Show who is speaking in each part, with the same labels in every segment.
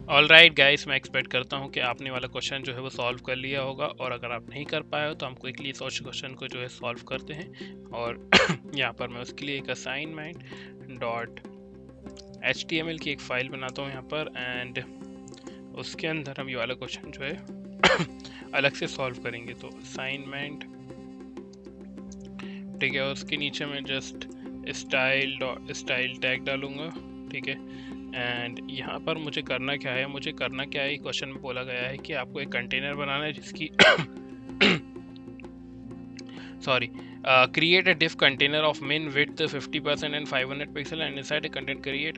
Speaker 1: Alright guys, मैं expect करता हूँ कि आपने वाला क्वेश्चन जो है वो सॉल्व कर लिया होगा, और अगर आप नहीं कर पाए हो तो हम क्विकली इस क्वेश्चन को जो है सॉल्व करते हैं। और यहाँ पर मैं उसके लिए एक असाइनमेंट डॉट HTML की एक फ़ाइल बनाता हूँ यहाँ पर, एंड उसके अंदर हम ये वाला क्वेश्चन जो है अलग से सॉल्व करेंगे। तो असाइनमेंट, ठीक है, और उसके नीचे मैं जस्ट स्टाइल टैग डालूंगा, ठीक है। एंड यहाँ पर मुझे करना क्या है, क्वेश्चन में बोला गया है कि आपको एक कंटेनर बनाना है जिसकी sorry, create a div container of min width 50% and 500 pixel, and inside a content create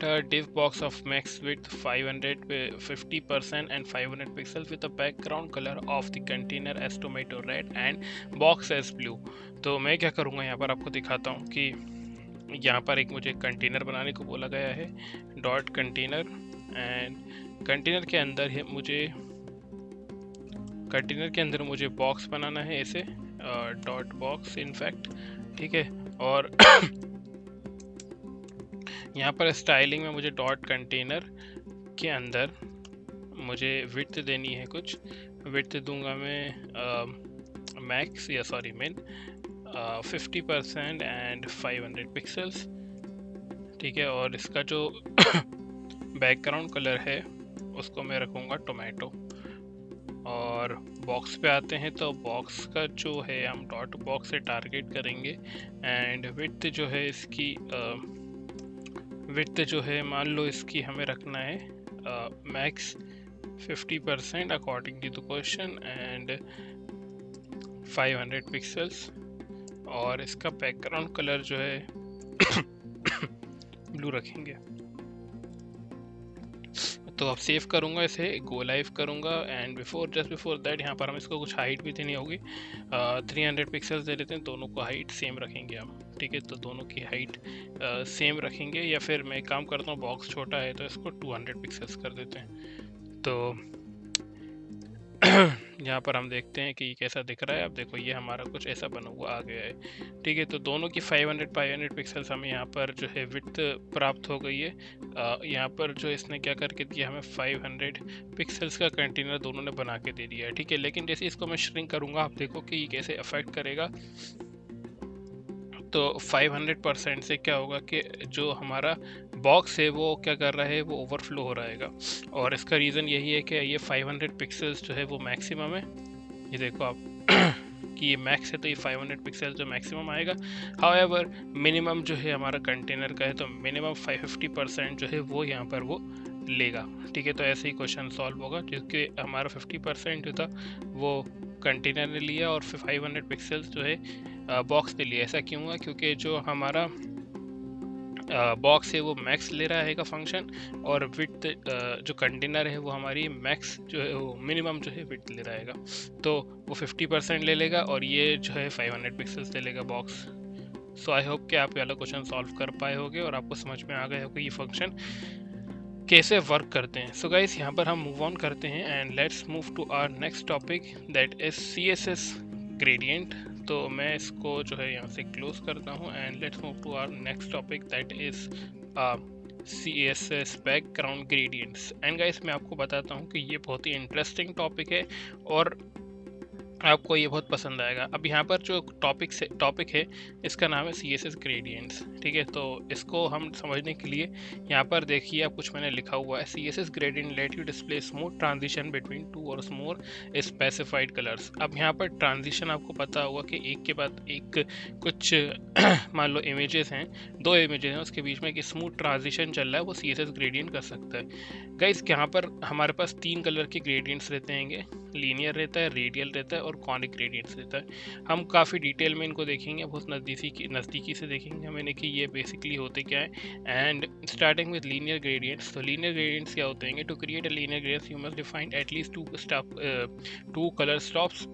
Speaker 1: a div box of max width 50% and 500 pixels with a background color of the container as tomato red and box as blue। तो मैं क्या करूँगा, यहाँ पर आपको दिखाता हूँ कि यहाँ पर एक मुझे कंटेनर बनाने को बोला गया है, डॉट कंटेनर, एंड कंटेनर के अंदर मुझे बॉक्स बनाना है ऐसे, डॉट बॉक्स इनफैक्ट, ठीक है। और यहाँ पर स्टाइलिंग में मुझे डॉट कंटेनर के अंदर मुझे विड्थ देनी है, कुछ विड्थ दूंगा मैं मैक्स या सॉरी मिन 50% एंड 500 पिक्सल्स, ठीक है। और इसका जो बैकग्राउंड कलर है उसको मैं रखूँगा टोमेटो। और बॉक्स पे आते हैं, तो बॉक्स का जो है हम डॉट बॉक्स से टारगेट करेंगे, एंड विड्थ जो है इसकी विड्थ जो है मान लो इसकी हमें रखना है max 50% according to the question and 500 pixels. और इसका बैकग्राउंड कलर जो है ब्लू रखेंगे। तो अब सेव करूँगा, इसे गो लाइव करूँगा, एंड जस्ट बिफोर दैट यहाँ पर हम इसको कुछ हाइट भी देनी होगी। 300 पिक्सल्स दे देते हैं, दोनों को हाइट सेम रखेंगे हम, ठीक है। तो दोनों की हाइट सेम रखेंगे, या फिर मैं एक काम करता हूँ, बॉक्स छोटा है तो इसको 200 पिक्सल्स कर देते हैं। तो यहाँ पर हम देखते हैं कि कैसा दिख रहा है। अब देखो ये हमारा कुछ ऐसा बना हुआ आ गया है, ठीक है। तो दोनों की 500 पिक्सल्स हमें यहाँ पर जो है विड्थ प्राप्त हो गई है। यहाँ पर जो इसने क्या करके दिया, हमें 500 पिक्सल्स का कंटेनर दोनों ने बना के दे दिया है, ठीक है। लेकिन जैसे इसको मैं श्रिंक करूँगा, आप देखो कि ये कैसे अफेक्ट करेगा। तो 500% से क्या होगा कि जो हमारा बॉक्स है वो क्या कर रहा है, वो ओवरफ्लो हो रहेगा। और इसका रीज़न यही है कि ये 500 पिक्सल्स जो है वो मैक्सिमम है। ये देखो आप कि ये मैक्स है, तो ये 500 पिक्सल जो मैक्सिमम आएगा। हाउएवर मिनिमम जो है हमारा कंटेनर का है, तो मिनिमम 550% जो है वो यहाँ पर वो लेगा, ठीक है। तो ऐसे ही क्वेश्चन सॉल्व होगा, क्योंकि हमारा 50% जो था वो कंटेनर ने लिया और फिर 500 पिक्सल्स जो है बॉक्स ने लिया। ऐसा क्यों हुआ, क्योंकि जो हमारा बॉक्स है वो मैक्स ले रहा है का फंक्शन, और विड्थ जो कंटेनर है वो हमारी मैक्स जो है वो मिनिमम जो है विड्थ ले रहेगा। तो वो 50% ले लेगा, और ये जो है 500 पिक्सल्स ले लेगा बॉक्स। सो आई होप कि आप ये वाला क्वेश्चन सॉल्व कर पाए होगे और आपको समझ में आ गया होगा ये फंक्शन कैसे वर्क करते हैं। सो गाइस, यहाँ पर हम मूव ऑन करते हैं, and let's move to our next topic, that is CSS gradient. तो मैं इसको जो है यहाँ से क्लोज करता हूँ, and let's move to our next topic, that is CSS background gradients. And guys, मैं आपको बताता हूँ कि ये बहुत ही इंटरेस्टिंग टॉपिक है और आपको ये बहुत पसंद आएगा। अब यहाँ पर जो टॉपिक है इसका नाम है CSS ग्रेडियंट्स, ठीक है। तो इसको हम समझने के लिए यहाँ पर देखिए, आप कुछ मैंने लिखा हुआ है, CSS gradient let you display smooth transition between 2 और मोर स्पेसिफाइड कलर्स। अब यहाँ पर ट्रांजिशन आपको पता होगा कि एक के बाद एक कुछ मान लो इमेजेस हैं, 2 इमेजेस हैं, उसके बीच में एक स्मूथ ट्रांजिशन चल रहा है, वो CSS ग्रेडियंट कर सकता है। गाइस, यहाँ पर हमारे पास 3 कलर के ग्रेडियंट्स रहते हैं, लीनियर रहता है, रेडियल रहता है और कॉनिक ग्रेडियंट्स रहता है। हम काफ़ी डिटेल में इनको देखेंगे, बहुत नज़दीकी से देखेंगे हमें कि ये बेसिकली होते क्या है। And starting with linear gradients. तो लीनियर ग्रेडियंट्स क्या होते हैं, to create a linear gradients you must define at least 2 colour stops,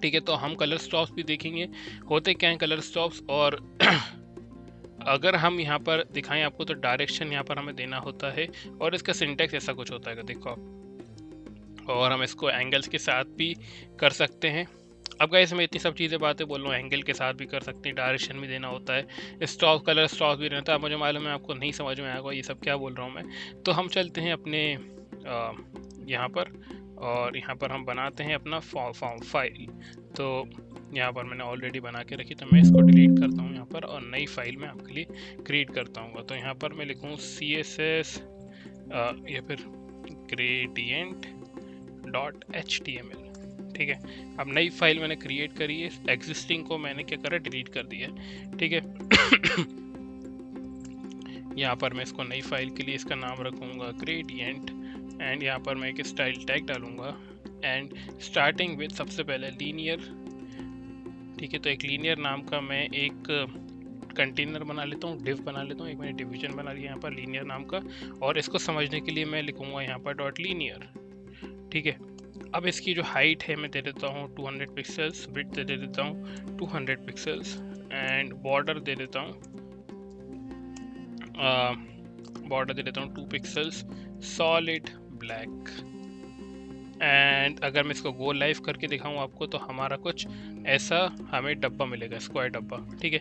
Speaker 1: ठीक है। तो हम कलर स्टॉप्स भी देखेंगे, होते क्या हैं कलर स्टॉप्स। और अगर हम यहाँ पर दिखाएं आपको, तो डायरेक्शन यहाँ पर हमें देना होता है, और इसका सिंटेक्स ऐसा कुछ होता है, देखो आप। और हम इसको एंगल्स के साथ भी कर सकते हैं, अब गाइस मैं इतनी सब चीज़ें बातें बोल रहा हूँ, एंगल के साथ भी कर सकते हैं, डायरेक्शन भी देना होता है, स्टॉप कलर स्टॉप भी रहता है। मुझे मालूम है आपको नहीं समझ में आएगा ये सब क्या बोल रहा हूँ मैं। तो हम चलते हैं अपने यहाँ पर, और यहाँ पर हम बनाते हैं अपना फॉर्म फाइल। तो यहाँ पर मैंने ऑलरेडी बना के रखी, तो मैं इसको डिलीट करता हूँ यहाँ पर और नई फाइल मैं आपके लिए क्रिएट करता हूँ। तो यहाँ पर मैं लिखूँ CSS या फिर gradient.html। ठीक है, अब नई फाइल मैंने क्रिएट करी है, एग्जिस्टिंग को मैंने क्या करा, डिलीट कर दिया। ठीक है यहाँ पर मैं इसको नई फाइल के लिए इसका नाम रखूँगा ग्रेडियंट, एंड यहाँ पर मैं एक स्टाइल टैग डालूँगा, एंड स्टार्टिंग विद सबसे पहले लीनियर। ठीक है, तो एक लीनियर नाम का मैं एक कंटेनर बना लेता हूँ, डिव बना लेता हूँ, एक मैंने डिवीजन बना लिया यहाँ पर लीनियर नाम का, और इसको समझने के लिए मैं लिखूँगा यहाँ पर डॉट लीनियर। ठीक है, अब इसकी जो हाइट है मैं दे देता हूँ 200 पिक्सल्स, विड्थ दे देता हूँ 200 पिक्सल्स, एंड बॉर्डर दे देता हूँ 2 पिक्सल्स सॉलिड ब्लैक। एंड अगर मैं इसको गो लाइव करके दिखाऊं आपको, तो हमारा कुछ ऐसा हमें डब्बा मिलेगा, स्क्वायर डब्बा। ठीक है,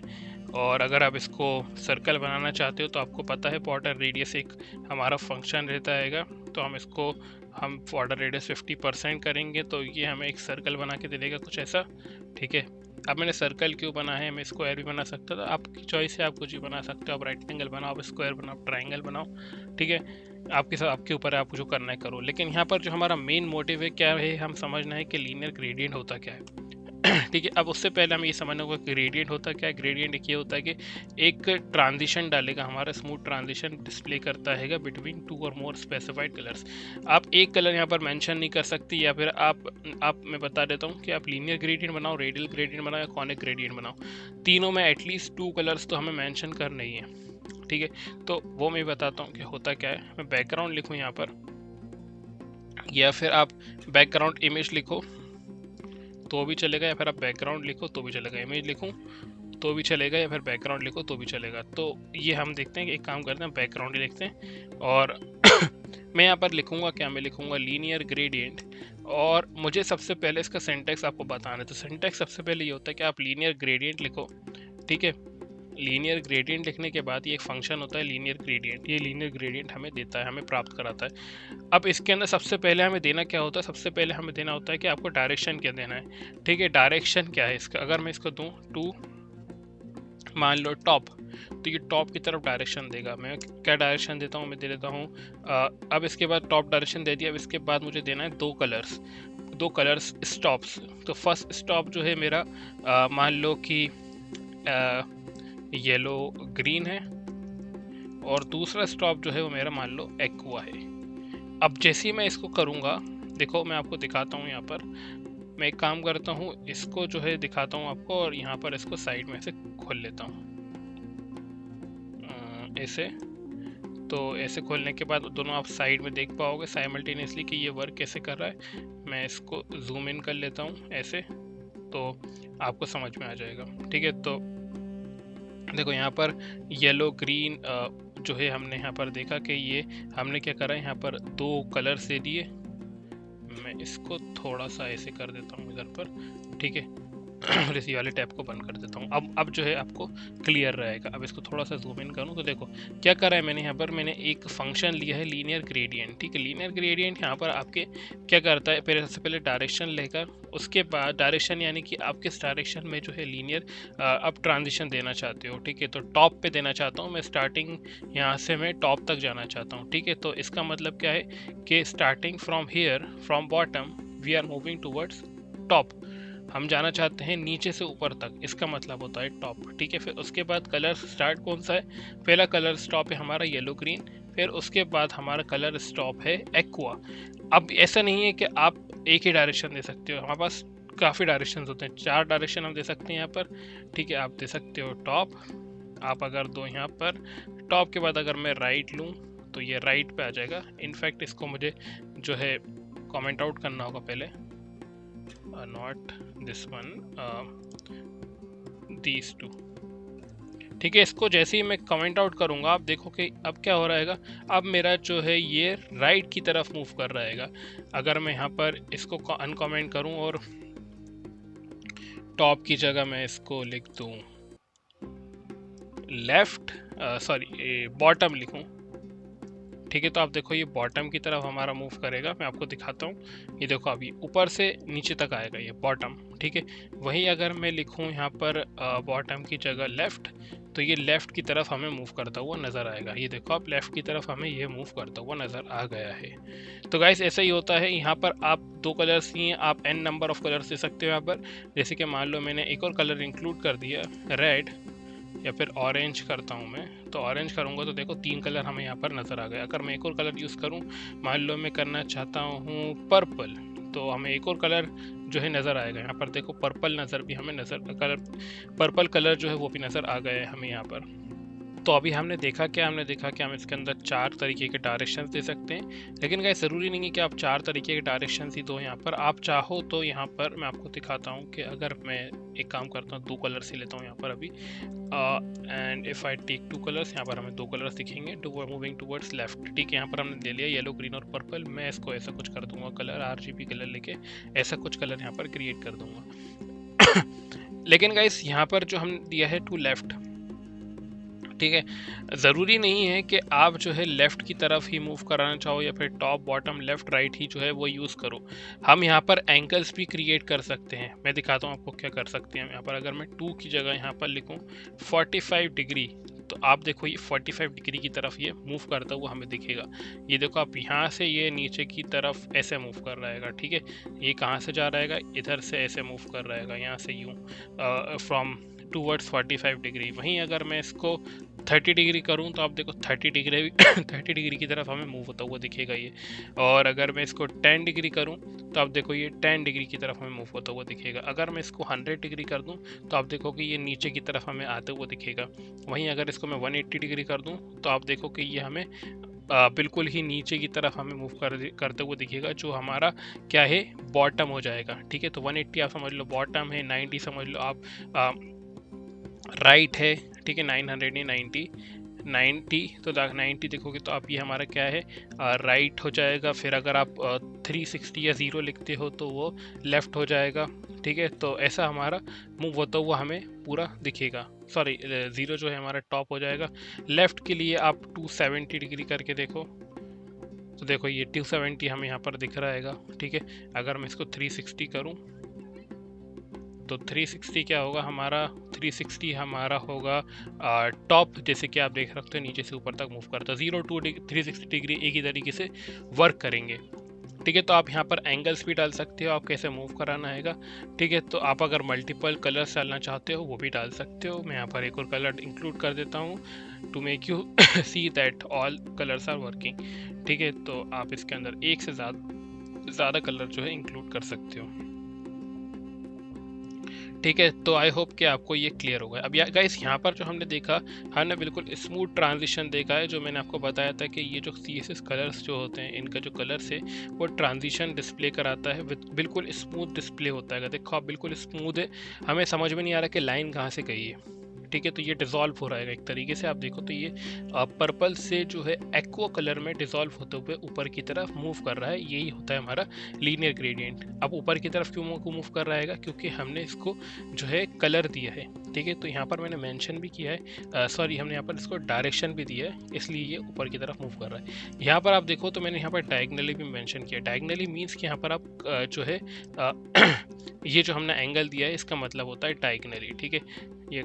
Speaker 1: और अगर आप इसको सर्कल बनाना चाहते हो, तो आपको पता है बॉर्डर रेडियस एक हमारा फंक्शन रहता है, तो हम बॉर्डर रेडियस 50% करेंगे, तो ये हमें एक सर्कल बना के दे देगा कुछ ऐसा। ठीक है, अब मैंने सर्कल क्यों बना है, मैं स्क्वायर भी बना सकता था, आपकी चॉइस है, आप कुछ भी बना सकते हो, आप राइट एंगल बनाओ, आप स्क्वायर बनाओ, ट्राइंगल बनाओ। ठीक है, आपके ऊपर है, आपको जो करना है करो। लेकिन यहाँ पर जो हमारा मेन मोटिव है क्या है, हम समझना है कि लीनियर ग्रेडियंट होता क्या है। ठीक है, अब उससे पहले हमें ये समझना होगा कि ग्रेडियंट होता क्या है। ग्रेडियंट एक ये होता है कि एक ट्रांजिशन डालेगा, हमारा स्मूथ ट्रांजिशन डिस्प्ले करता है बिटवीन 2 और मोर स्पेसिफाइड कलर्स। आप एक कलर यहाँ पर मेंशन नहीं कर सकती, या फिर आप मैं बता देता हूँ कि आप लीनियर ग्रेडियंट बनाओ, रेडियल ग्रेडियंट बनाओ, या कॉनिक ग्रेडियंट बनाओ, तीनों में एटलीस्ट 2 कलर्स तो हमें मेंशन करना ही है। ठीक है, तो वो मैं बताता हूँ कि होता क्या है। मैं बैकग्राउंड लिखूँ यहाँ पर, या फिर आप बैकग्राउंड इमेज लिखो तो भी चलेगा, या फिर आप बैकग्राउंड लिखो तो भी चलेगा, इमेज लिखूँ तो भी चलेगा, या फिर बैकग्राउंड लिखो तो भी चलेगा। तो ये हम देखते हैं कि एक काम करते हैं, बैकग्राउंड ही लिखते हैं, और मैं यहाँ पर लिखूँगा क्या, मैं लिखूँगा लीनियर ग्रेडियंट। और मुझे सबसे पहले इसका सिंटैक्स आपको बताना है। तो सिंटैक्स सबसे पहले ये होता है कि आप लीनियर ग्रेडियंट लिखो। ठीक है, लीनियर ग्रेडियंट लिखने के बाद ये एक फंक्शन होता है लीनियर ग्रेडियंट, ये लीनियर ग्रेडियंट हमें देता है, हमें प्राप्त कराता है। अब इसके अंदर सबसे पहले हमें देना क्या होता है, सबसे पहले हमें देना होता है कि आपको डायरेक्शन क्या देना है। ठीक है, डायरेक्शन क्या है इसका, अगर मैं इसको दूँ टू मान लो टॉप, तो ये टॉप की तरफ डायरेक्शन देगा। मैं क्या डायरेक्शन देता हूँ, मैं दे देता हूँ अब इसके बाद टॉप डायरेक्शन दे दिया। अब इसके बाद मुझे देना है दो कलर्स स्टॉप्स। तो फर्स्ट स्टॉप जो है मेरा मान लो कि येलो ग्रीन है, और दूसरा स्टॉप जो है वो मेरा मान लो एक्वा है। अब जैसे ही मैं इसको करूँगा, देखो मैं आपको दिखाता हूँ यहाँ पर, मैं एक काम करता हूँ, इसको जो है दिखाता हूँ आपको, और यहाँ पर इसको साइड में से खोल लेता हूँ ऐसे। तो ऐसे खोलने के बाद दोनों आप साइड में देख पाओगे साइमल्टेनियसली कि ये वर्क कैसे कर रहा है। मैं इसको जूम इन कर लेता हूँ ऐसे, तो आपको समझ में आ जाएगा। ठीक है, तो देखो यहाँ पर येलो ग्रीन जो है हमने यहाँ पर देखा कि ये हमने क्या करा है, यहाँ पर दो कलर्स दे दिए। मैं इसको थोड़ा सा ऐसे कर देता हूँ इधर पर। ठीक है, इसी वाले टैब को बंद कर देता हूँ। अब जो है आपको क्लियर रहेगा। अब इसको थोड़ा सा जूम इन करूँ तो देखो क्या करा है मैंने, यहाँ पर मैंने एक फंक्शन लिया है लीनियर ग्रेडियंट। ठीक है, लीनियर ग्रेडियंट यहाँ पर आपके क्या करता है, पहले सबसे पहले डायरेक्शन लेकर, उसके बाद डायरेक्शन यानी कि आप किस डायरेक्शन में जो है लीनियर आप ट्रांजिशन देना चाहते हो। ठीक है, तो टॉप पे देना चाहता हूँ मैं, स्टार्टिंग यहाँ से मैं टॉप तक जाना चाहता हूँ। ठीक है, तो इसका मतलब क्या है कि starting from here from bottom we are moving towards top, हम जाना चाहते हैं नीचे से ऊपर तक, इसका मतलब होता है टॉप। ठीक है, फिर उसके बाद कलर स्टार्ट कौन सा है, पहला कलर स्टॉप है हमारा येलो ग्रीन, फिर उसके बाद हमारा कलर स्टॉप है एक्वा। अब ऐसा नहीं है कि आप एक ही डायरेक्शन दे सकते हो, हमारे पास काफ़ी डायरेक्शन होते हैं, 4 डायरेक्शन हम दे सकते हैं यहाँ पर। ठीक है, आप दे सकते हो टॉप, आप अगर दो यहाँ पर टॉप के बाद अगर मैं राइट लूँ तो ये राइट पे आ जाएगा। इनफैक्ट इसको मुझे जो है कमेंट आउट करना होगा पहले, not this one, these two. ठीक है, इसको जैसे ही मैं कमेंट आउट करूंगा, आप देखो कि अब क्या हो रहेगा, अब मेरा जो है ये राइट की तरफ मूव कर रहेगा। अगर मैं यहाँ पर इसको अनकमेंट करूं और टॉप की जगह मैं इसको लिख दूँ लेफ्ट, सॉरी बॉटम लिखूँ, ठीक है। तो आप देखो ये बॉटम की तरफ हमारा मूव करेगा। मैं आपको दिखाता हूँ, ये देखो अभी ऊपर से नीचे तक आएगा ये बॉटम, ठीक है। वहीं अगर मैं लिखूँ यहाँ पर बॉटम की जगह लेफ़्ट, तो ये लेफ़्ट की तरफ हमें मूव करता हुआ नज़र आएगा। ये देखो आप लेफ़्ट की तरफ हमें ये मूव करता हुआ नज़र आ गया है। तो गाइस ऐसा ही होता है। यहाँ पर आप 2 कलर्स लिए, आप n नंबर ऑफ कलर्स दे सकते हो यहाँ पर। जैसे कि मान लो मैंने एक और कलर इंक्लूड कर दिया रेड, या फिर ऑरेंज करता हूँ मैं, तो ऑरेंज करूँगा तो देखो 3 कलर हमें यहाँ पर नज़र आ गए। अगर मैं एक और कलर यूज़ करूँ, मान लो मैं करना चाहता हूँ पर्पल, तो हमें एक और कलर जो है नज़र आएगा। यहाँ पर देखो पर्पल नज़र भी हमें पर्पल कलर जो है वो भी नज़र आ गया है हमें यहाँ पर। तो अभी हमने देखा क्या, हमने देखा कि हम इसके अंदर 4 तरीके के डायरेक्शंस दे सकते हैं। लेकिन गाइस ज़रूरी नहीं है कि आप 4 तरीके के डायरेक्शंस ही दो यहाँ पर। आप चाहो तो यहाँ पर मैं आपको दिखाता हूँ कि अगर मैं एक काम करता हूँ, 2 कलर्स ही लेता हूँ यहाँ पर अभी, and if I take 2 colours, यहाँ पर हमें 2 कलर्स दिखेंगे, मूविंग टूवर्ड्स लेफ्ट, ठीक है। यहाँ पर हमने ले लिया येलो, ग्रीन और पर्पल। मैं इसको ऐसा कुछ कर दूंगा, कलर RGB कलर लेके ऐसा कुछ कलर यहाँ पर क्रिएट कर दूंगा। लेकिन गाइस यहाँ पर जो हम दिया है टू लेफ्ट, ठीक है, ज़रूरी नहीं है कि आप जो है लेफ़्ट की तरफ ही मूव कराना चाहो या फिर टॉप बॉटम लेफ़्ट राइट ही जो है वो यूज़ करो। हम यहाँ पर एंगल्स भी क्रिएट कर सकते हैं। मैं दिखाता हूँ आपको क्या कर सकते हैं। यहाँ पर अगर मैं 2 की जगह यहाँ पर लिखूँ 45 डिग्री, तो आप देखो ये 45 डिग्री की तरफ ये मूव करता हुआ हमें दिखेगा। ये देखो आप यहाँ से ये नीचे की तरफ ऐसे मूव कर रहेगा, ठीक है। ये कहाँ से जा रहेगा, इधर से ऐसे मूव कर रहेगा, यहाँ से यूँ फ्रॉम टूवर्ड्स 45 डिग्री। वहीं अगर मैं इसको 30 डिग्री करूं तो आप देखो 30 डिग्री 30 डिग्री की तरफ हमें मूव होता हुआ दिखेगा ये। और अगर मैं इसको 10 डिग्री करूं तो आप देखो ये 10 डिग्री की तरफ हमें मूव होता हुआ दिखेगा। अगर मैं इसको 100 डिग्री कर दूं तो आप देखो कि ये नीचे की तरफ हमें आते हुए दिखेगा। वहीं अगर इसको मैं 180 डिग्री कर दूं तो आप देखो कि ये हमें बिल्कुल ही नीचे की तरफ हमें मूव करते हुए दिखेगा, जो हमारा क्या है, बॉटम हो जाएगा, ठीक है। तो 180 आप समझ लो बॉटम है, 90 समझ लो आप राइट है, ठीक है। 900 नहीं 90 तो 90 देखोगे तो आप ये हमारा क्या है, राइट हो जाएगा। फिर अगर आप 360 या 0 लिखते हो तो वो लेफ़्ट हो जाएगा, ठीक है। तो ऐसा हमारा मूव होता हुआ हमें पूरा दिखेगा। सॉरी 0 जो है हमारा टॉप हो जाएगा। लेफ़्ट के लिए आप 270 डिग्री करके देखो, तो देखो ये 270 हमें यहाँ पर दिख रहा है, ठीक है। अगर मैं इसको 360 करूँ तो 360 क्या होगा हमारा, 360 हमारा होगा टॉप, जैसे कि आप देख सकते हो नीचे से ऊपर तक मूव करता है। 0 to 360 डिग्री एक ही तरीके से वर्क करेंगे, ठीक है। तो आप यहाँ पर एंगल्स भी डाल सकते हो, आप कैसे मूव कराना है, ठीक है। तो आप अगर मल्टीपल कलर्स डालना चाहते हो वो भी डाल सकते हो। मैं यहाँ पर एक और कलर इंक्लूड कर देता हूँ to make you see that all colours are working, ठीक है। तो आप इसके अंदर एक से ज़्यादा कलर जो है इंक्लूड कर सकते हो, ठीक है। तो आई होप कि आपको ये क्लियर होगा। अब गाइस यहाँ पर जो हमने देखा, हमने बिल्कुल स्मूथ ट्रांजिशन देखा है। जो मैंने आपको बताया था कि ये जो CSS कलर्स जो होते हैं, इनका जो कलर्स है वो ट्रांजिशन डिस्प्ले कराता है, बिल्कुल स्मूथ डिस्प्ले होता है। देखो आप बिल्कुल स्मूथ है, हमें समझ में नहीं आ रहा कि लाइन कहाँ से गई है, ठीक है। तो ये डिज़ोल्व हो रहा है एक तरीके से। आप देखो तो ये पर्पल से जो है एक्वा कलर में डिज़ोल्व होते हुए ऊपर की तरफ मूव कर रहा है। यही होता है हमारा लीनियर ग्रेडियंट। अब ऊपर की तरफ क्यों मूव कर रहा है, क्योंकि हमने इसको जो है कलर दिया है, ठीक है। तो यहाँ पर मैंने मेंशन भी किया है, सॉरी हमने यहाँ पर इसको डायरेक्शन भी दिया है, इसलिए ये ऊपर की तरफ मूव कर रहा है। यहाँ पर आप देखो तो मैंने यहाँ पर डायगनली भी मेंशन किया। डायगनली मीन्स कि यहाँ पर आप जो है ये जो हमने एंगल दिया है इसका मतलब होता है डायगनली, ठीक है। ये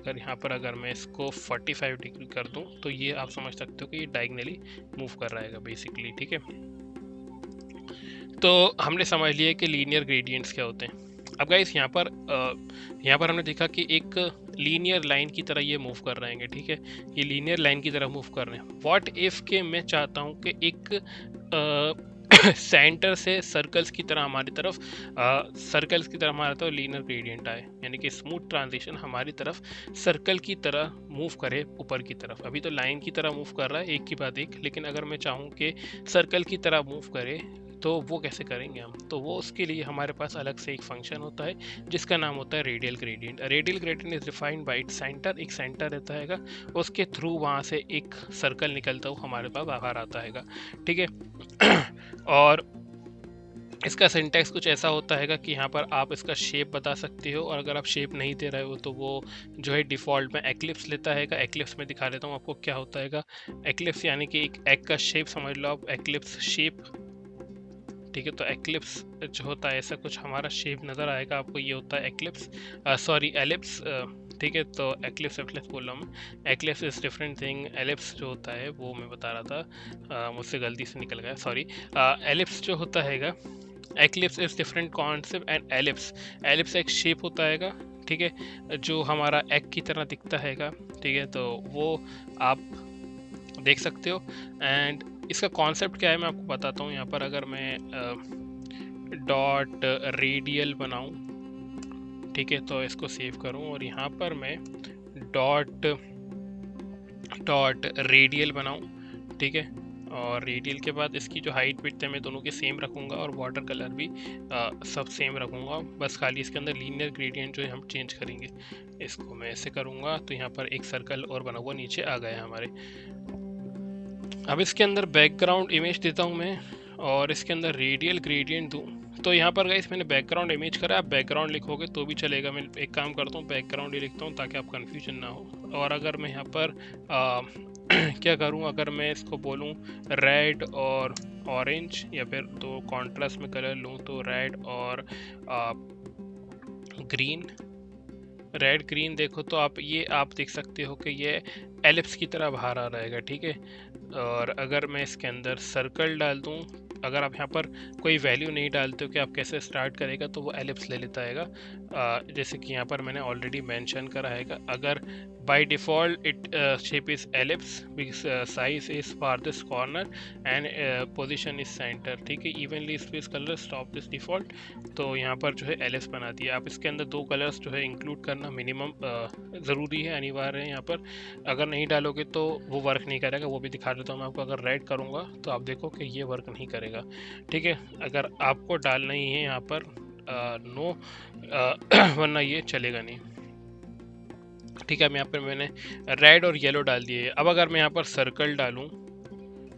Speaker 1: अगर मैं इसको 45 डिग्री कर दूं तो ये आप समझ सकते हो कि ये डायगनली मूव कर रहा है बेसिकली, ठीक है। तो हमने समझ लिया कि लीनियर ग्रेडियंट्स क्या होते हैं। अब गाइस यहाँ पर हमने देखा कि एक लीनियर लाइन की तरह ये मूव कर रहे हैं, ठीक है। ये लीनियर लाइन की तरह मूव कर रहे हैं। व्हाट इफ के मैं चाहता हूँ कि एक सेंटर से सर्कल्स की तरह हमारी तरफ लीनियर ग्रेडियंट आए, यानी कि स्मूथ ट्रांजिशन हमारी तरफ सर्कल की तरह मूव करे ऊपर की तरफ। अभी तो लाइन की तरह मूव कर रहा है एक के बाद एक, लेकिन अगर मैं चाहूँ कि सर्कल की तरह मूव करे तो वो कैसे करेंगे हम, तो वो उसके लिए हमारे पास अलग से एक फंक्शन होता है जिसका नाम होता है radial gradient. Radial gradient is defined by its centre. एक सेंटर रहता है, उसके थ्रू वहाँ से एक सर्कल निकलता हुआ हमारे पास बाहर आता है, ठीक है। और इसका सिंटैक्स कुछ ऐसा होता है कि यहाँ पर आप इसका शेप बता सकते हो, और अगर आप शेप नहीं दे रहे हो तो वो जो है डिफ़ॉल्ट में एक्लिप्स लेता है। एक्लिप्स में दिखा देता हूँ आपको क्या होता है। एक्लिप्स यानी कि एक एग का शेप समझ लो आप, एक्लिप्स शेप, ठीक है। तो एक्लिप्स जो होता है ऐसा कुछ हमारा शेप नज़र आएगा आपको, ये होता है एक्लिप्स, सॉरी एलिप्स, ठीक है। तो एक्लिप्स बोल रहा हूँ मैं, eclipse is different thing. Ellipse जो होता है वो मैं बता रहा था, मुझसे गलती से निकल गया, सॉरी। एलिप्स जो होता है, eclipse is different concept and ellipse, ellipse एक शेप होता है, ठीक है, जो हमारा एग की तरह दिखता है, ठीक है। तो वो आप देख सकते हो। एंड इसका कॉन्सेप्ट क्या है मैं आपको बताता हूँ। यहाँ पर अगर मैं डॉट रेडियल बनाऊँ, ठीक है, तो इसको सेव करूँ और यहाँ पर मैं डॉट रेडियल बनाऊँ, ठीक है। और रेडियल के बाद इसकी जो हाइट विड्थ है मैं दोनों के सेम रखूँगा, और वाटर कलर भी सब सेम रखूँगा। बस खाली इसके अंदर लीनियर ग्रेडियंट जो है हम चेंज करेंगे। इसको मैं ऐसे करूँगा तो यहाँ पर एक सर्कल और बना हुआ नीचे आ गया हमारे। अब इसके अंदर बैकग्राउंड इमेज देता हूँ मैं, और इसके अंदर रेडियल ग्रेडियंट दूँ। तो यहाँ पर गाइस मैंने बैकग्राउंड इमेज करा, आप बैकग्राउंड लिखोगे तो भी चलेगा। मैं एक काम करता हूँ, बैकग्राउंड ही लिखता हूँ ताकि आप कन्फ्यूजन ना हो। और अगर मैं यहाँ पर क्या करूँ, अगर मैं इसको बोलूँ रेड और ऑरेंज, या फिर दो कॉन्ट्रास्ट में कलर लूँ तो रेड और ग्रीन, रेड ग्रीन देखो तो आप देख सकते हो कि ये एलिप्स की तरह बाहर आ रहेगा, ठीक है। और अगर मैं इसके अंदर सर्कल डाल दूँ, अगर आप यहाँ पर कोई वैल्यू नहीं डालते हो कि आप कैसे स्टार्ट करेगा, तो वो एलिप्स ले लेता है। जैसे कि यहाँ पर मैंने ऑलरेडी मेंशन करा है, अगर by default it shape is ellipse, size is farthest corner and position is centre, ठीक है। Evenly space colour stop this default, तो यहाँ पर जो है एलिप्स बना दिया। आप इसके अंदर दो कलर्स जो है इंक्लूड करना मिनिमम ज़रूरी है, अनिवार्य है। यहाँ पर अगर नहीं डालोगे तो वो वर्क नहीं करेगा। वो भी दिखा देता हूँ मैं आपको। अगर रेड करूँगा तो आप देखो कि ये वर्क नहीं करेगा, ठीक है। अगर आपको डालना ही है यहाँ पर नो, वरना ये चलेगा नहीं, ठीक है। अब यहाँ पर मैंने रेड और येलो डाल दिए। अब अगर मैं यहाँ पर सर्कल डालूँ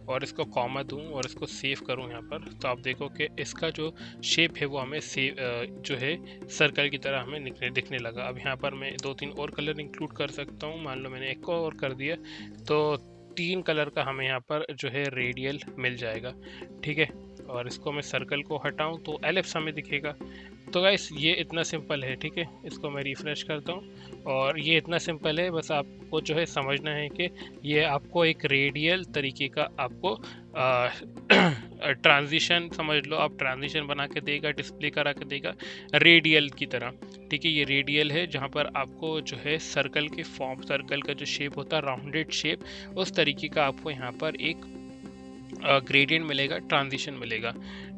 Speaker 1: और इसको कॉमा दूँ और इसको सेव करूँ यहाँ पर, तो आप देखो कि इसका जो शेप है वो हमें जो है सर्कल की तरह हमें दिखने लगा। अब यहाँ पर मैं दो तीन और कलर इंक्लूड कर सकता हूँ। मान लो मैंने एक को और कर दिया, तो तीन कलर का हमें यहाँ पर जो है रेडियल मिल जाएगा, ठीक है। और इसको मैं सर्कल को हटाऊँ तो एलिप्स हमें दिखेगा। तो गाइस ये इतना सिंपल है, ठीक है। इसको मैं रिफ्रेश करता हूँ और ये इतना सिंपल है। बस आपको जो है समझना है कि ये आपको एक रेडियल तरीके का आपको ट्रांजिशन समझ लो, आप ट्रांजिशन बना के देगा, डिस्प्ले करा के देगा रेडियल की तरह, ठीक है। ये रेडियल है जहाँ पर आपको जो है सर्कल के फॉर्म, सर्कल का जो शेप होता है राउंडेड शेप, उस तरीके का आपको यहाँ पर एक ग्रेडियंट मिलेगा, ट्रांजिशन मिलेगा,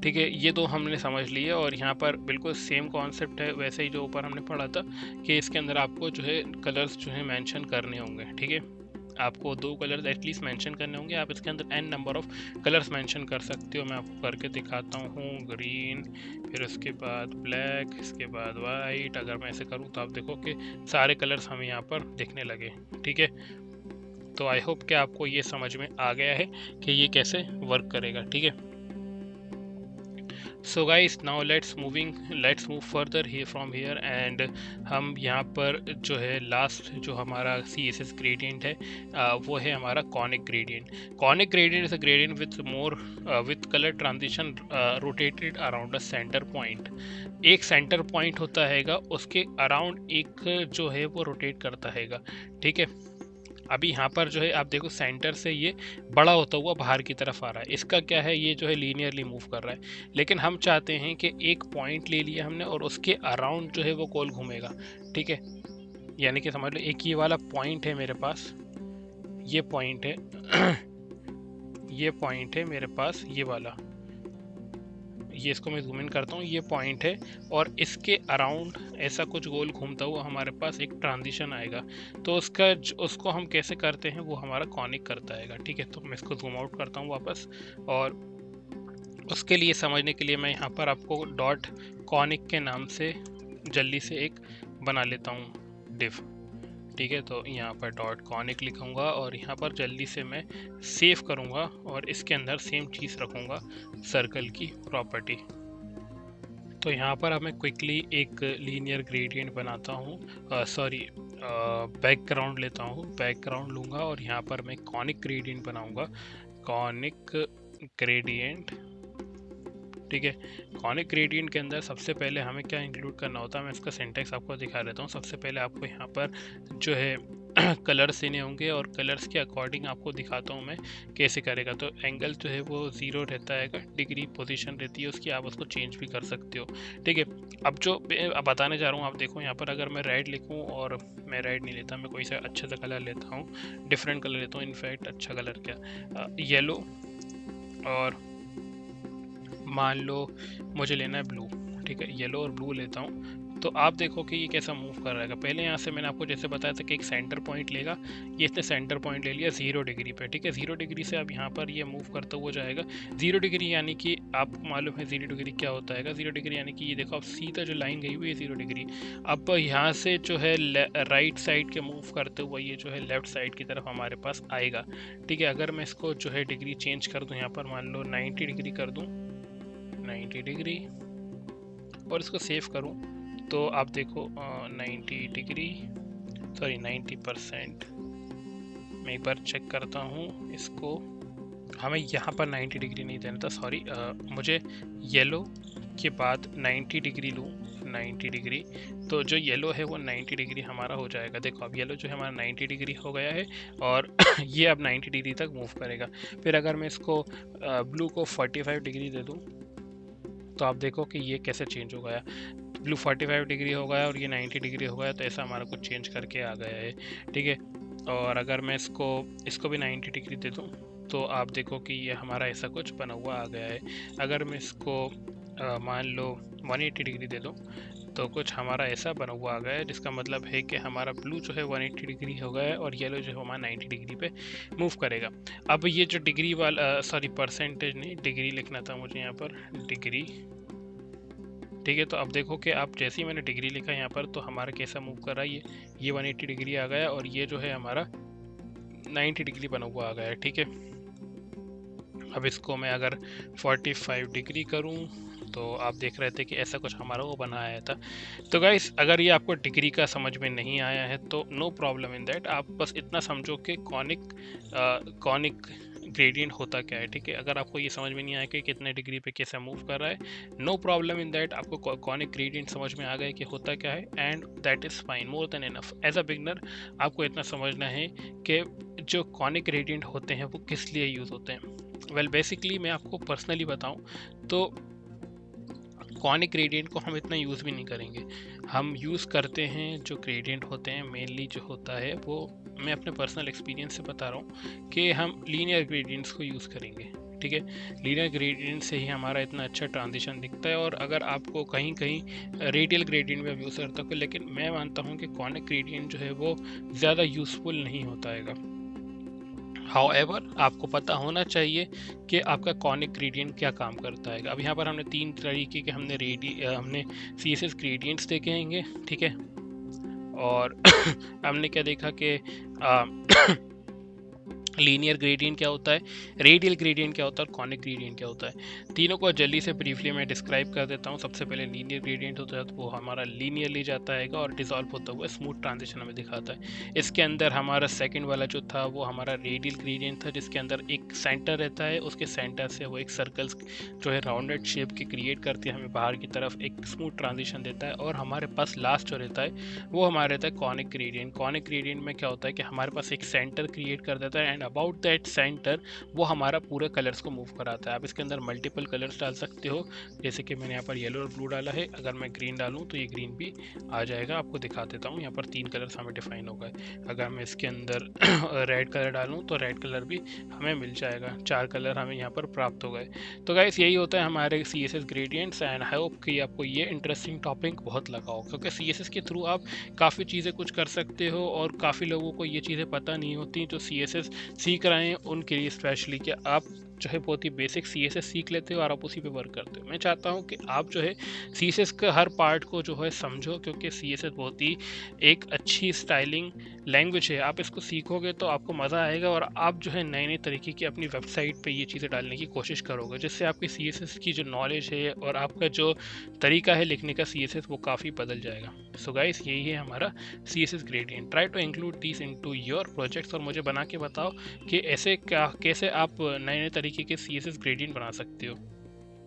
Speaker 1: ठीक है। ये दो हमने समझ लिए। और यहाँ पर बिल्कुल सेम कॉन्सेप्ट है वैसे ही जो ऊपर हमने पढ़ा था कि इसके अंदर आपको जो है कलर्स जो है मेंशन करने होंगे, ठीक है। आपको दो कलर्स एटलीस्ट मेंशन करने होंगे। आप इसके अंदर n number of colours mention कर सकते हो। मैं आपको करके दिखाता हूँ। ग्रीन, फिर उसके बाद ब्लैक, इसके बाद वाइट। अगर मैं ऐसे करूँ तो आप देखो कि सारे कलर्स हमें यहाँ पर दिखने लगे, ठीक है। तो आई होप कि आपको ये समझ में आ गया है कि ये कैसे वर्क करेगा, ठीक है। So guys now let's move further here from here and हम यहाँ पर जो है लास्ट जो हमारा CSS ग्रेडियंट है वो है हमारा conic gradient. Conic gradient is a gradient with colour transition rotated around a centre point. एक सेंटर पॉइंट होता हैगा, उसके अराउंड एक जो है वो रोटेट करता हैगा, ठीक है। अभी यहाँ पर जो है आप देखो सेंटर से ये बड़ा होता हुआ बाहर की तरफ आ रहा है। इसका क्या है, ये जो है लीनियरली मूव कर रहा है। लेकिन हम चाहते हैं कि एक पॉइंट ले लिया हमने और उसके अराउंड जो है वो गोल घूमेगा, ठीक है। यानी कि समझ लो एक ये वाला पॉइंट है मेरे पास, ये पॉइंट है ये पॉइंट है मेरे पास, ये वाला, ये इसको मैं जूम इन करता हूँ, ये पॉइंट है और इसके अराउंड ऐसा कुछ गोल घूमता हुआ हमारे पास एक ट्रांजिशन आएगा। तो उसको हम कैसे करते हैं, वो हमारा कॉनिक करता है, ठीक है। तो मैं इसको जूम आउट करता हूँ वापस, और उसके लिए समझने के लिए मैं यहाँ पर आपको डॉट कॉनिक के नाम से जल्दी से एक बना लेता हूँ डिव, ठीक है। तो यहाँ पर डॉट कॉनिक लिखूँगा और यहाँ पर जल्दी से मैं सेव करूँगा और इसके अंदर सेम चीज़ रखूँगा, सर्कल की प्रॉपर्टी, तो यहाँ पर अब मैं क्विकली एक लीनियर ग्रेडियंट बनाता हूँ, सॉरी बैकग्राउंड लेता हूँ, बैकग्राउंड लूँगा और यहाँ पर मैं कॉनिक ग्रेडियंट बनाऊँगा, कॉनिक ग्रेडियंट। ठीक है, कॉनिक ग्रेडियंट के अंदर सबसे पहले हमें क्या इंक्लूड करना होता है, मैं इसका सिंटैक्स आपको दिखा देता हूँ। सबसे पहले आपको यहाँ पर जो है कलर्स देने होंगे और कलर्स के अकॉर्डिंग आपको दिखाता हूँ मैं कैसे करेगा। तो एंगल जो है वो 0 रहता है, डिग्री पोजीशन रहती है उसकी, आप उसको चेंज भी कर सकते हो। ठीक है, अब जो अब बताने जा रहा हूँ, आप देखो यहाँ पर अगर मैं रेड लिखूँ, और मैं रेड नहीं लेता, मैं कोई सा अच्छा सा कलर लेता हूँ, डिफरेंट कलर लेता हूँ। इनफैक्ट अच्छा कलर क्या, येलो, और मान लो मुझे लेना है ब्लू। ठीक है, येलो और ब्लू लेता हूँ। तो आप देखो कि ये कैसा मूव कर रहा है। पहले यहाँ से मैंने आपको जैसे बताया था कि एक सेंटर पॉइंट लेगा, ये इसने सेंटर पॉइंट ले लिया 0 डिग्री पे। ठीक है, 0 डिग्री से अब यहाँ पर ये मूव करता हुआ जाएगा 0 डिग्री, यानी कि आपको मालूम है 0 डिग्री क्या होता है। 0 डिग्री यानी कि ये देखो, अब सीधा जो लाइन गई हुई है 0 डिग्री। अब यहाँ से जो है राइट साइड के मूव करते हुए ये जो है लेफ्ट साइड की तरफ हमारे पास आएगा। ठीक है, अगर मैं इसको जो है डिग्री चेंज कर दूँ, यहाँ पर मान लो 90 डिग्री कर दूँ, 90 डिग्री, और इसको सेव करूं, तो आप देखो 90 डिग्री, सॉरी 90%। मैं एक बार चेक करता हूं इसको, हमें यहाँ पर 90 डिग्री नहीं देना था, सॉरी, मुझे येलो के बाद 90 डिग्री लूँ, 90 डिग्री। तो जो येलो है वो 90 डिग्री हमारा हो जाएगा। देखो अब येलो जो है हमारा 90 डिग्री हो गया है, और ये अब 90 डिग्री तक मूव करेगा। फिर अगर मैं इसको ब्लू को 45 डिग्री दे दूँ, तो आप देखो कि ये कैसे चेंज हो गया। ब्लू 45 डिग्री हो गया और ये 90 डिग्री हो गया, तो ऐसा हमारा कुछ चेंज करके आ गया है। ठीक है, और अगर मैं इसको भी 90 डिग्री दे दूँ, तो आप देखो कि ये हमारा ऐसा कुछ बना हुआ आ गया है। अगर मैं इसको मान लो 180 डिग्री दे दूँ, तो कुछ हमारा ऐसा बना हुआ आ गया है, जिसका मतलब है कि हमारा ब्लू जो है 180 डिग्री हो गया है और येलो जो है हमारा 90 डिग्री पे मूव करेगा। अब ये जो डिग्री वाला, सॉरी परसेंटेज नहीं, डिग्री लिखना था मुझे यहाँ पर, डिग्री। ठीक है, तो अब देखो कि आप जैसे ही मैंने डिग्री लिखा यहाँ पर, तो हमारा कैसा मूव कर रहा है, ये 180 डिग्री आ गया, और ये जो है हमारा 90 डिग्री बना हुआ आ गया है। ठीक है, अब इसको मैं अगर 45 डिग्री करूँ, तो आप देख रहे थे कि ऐसा कुछ हमारा वो बना आया था। तो गाइस, अगर ये आपको डिग्री का समझ में नहीं आया है तो नो प्रॉब्लम इन दैट, आप बस इतना समझो कि कॉनिक ग्रेडियंट होता क्या है। ठीक है, अगर आपको ये समझ में नहीं आया कि कितने डिग्री पे कैसे मूव कर रहा है, नो प्रॉब्लम इन दैट, आपको कॉनिक ग्रेडियंट समझ में आ गया कि होता क्या है, and that is fine, more than enough. As a beginner आपको इतना समझना है कि जो कॉनिक ग्रेडियंट होते हैं वो किस लिए यूज़ होते हैं। वेल बेसिकली मैं आपको पर्सनली बताऊं तो कॉनिक ग्रेडियंट को हम इतना यूज़ भी नहीं करेंगे। हम यूज़ करते हैं जो ग्रेडियंट होते हैं, मेनली जो होता है वो, मैं अपने पर्सनल एक्सपीरियंस से बता रहा हूँ कि हम लीनियर ग्रेडियंट्स को यूज़ करेंगे। ठीक है, लीनियर ग्रेडियंट से ही हमारा इतना अच्छा ट्रांजिशन दिखता है, और अगर आपको कहीं कहीं रेडियल ग्रेडियंट भी आप यूज़ करते हो, लेकिन मैं मानता हूँ कि कॉनिक ग्रेडियंट जो है वो ज़्यादा यूज़फुल नहीं होता है। हाउएवर आपको पता होना चाहिए कि आपका कॉनिक ग्रेडियंट क्या काम करता है। अब यहाँ पर हमने 3 तरीके के हमने CSS ग्रेडियंट्स देखे हैंगे। ठीक है, और हमने क्या देखा कि लीनियर ग्रेडियंट क्या होता है, रेडियल ग्रेडियंट क्या होता है, और कॉनिक ग्रेडियंट क्या होता है। तीनों को जल्दी से ब्रीफली मैं डिस्क्राइब कर देता हूँ। सबसे पहले लीनियर ग्रेडियंट होता है, तो वो हमारा लीनियरली जाता है और डिसॉल्व होता हुआ स्मूथ ट्रांजिशन हमें दिखाता है। इसके अंदर हमारा सेकंड वाला जो था वो हमारा रेडियल ग्रेडियंट था, जिसके अंदर एक सेंटर रहता है, उसके सेंटर से वो एक सर्कल्स जो है राउंडेड शेप की क्रिएट करती है, हमें बाहर की तरफ एक स्मूथ ट्रांजिशन देता है। और हमारे पास लास्ट जो रहता है वो हमारा रहता है कॉनिक ग्रेडियंट। कॉनिक ग्रेडियंट में क्या होता है कि हमारे पास एक सेंटर क्रिएट कर देता है, एंड अबाउट दैट सेंटर वो हमारा पूरे कलर्स को मूव कराता है। आप इसके अंदर मल्टीपल कलर्स डाल सकते हो, जैसे कि मैंने यहाँ पर येलो और ब्लू डाला है। अगर मैं ग्रीन डालूँ तो ये ग्रीन भी आ जाएगा। आपको दिखा देता हूँ, यहाँ पर 3 कलर्स हमें डिफाइन हो गए। अगर मैं इसके अंदर रेड कलर डालूँ तो रेड कलर भी हमें मिल जाएगा। 4 कलर हमें यहाँ पर प्राप्त हो गए। तो गाइस, यही होता है हमारे CSS gradients, and I hope कि आपको ये इंटरेस्टिंग टॉपिक बहुत लगा हो, क्योंकि CSS के थ्रू आप काफ़ी चीज़ें कुछ कर सकते हो, और काफ़ी लोगों को ये चीज़ें पता नहीं होती जो CSS सीख रहे हैं उनके लिए स्पेशली, कि आप जो है बहुत ही बेसिक CSS सीख लेते हो और आप उसी पे वर्क करते हो। मैं चाहता हूँ कि आप जो है CSS का हर पार्ट को जो है समझो, क्योंकि CSS बहुत ही एक अच्छी स्टाइलिंग लैंग्वेज है, आप इसको सीखोगे तो आपको मज़ा आएगा और आप जो है नए नए तरीके की अपनी वेबसाइट पे ये चीज़ें डालने की कोशिश करोगे, जिससे आपकी CSS की जो नॉलेज है और आपका जो तरीका है लिखने का CSS वो काफ़ी बदल जाएगा। सो गाइस, यही है हमारा CSS gradient. Try to include this into your projects और मुझे बना के बताओ कि ऐसे क्या कैसे आप नए नए तरीके के CSS ग्रेडियंट बना सकते हो।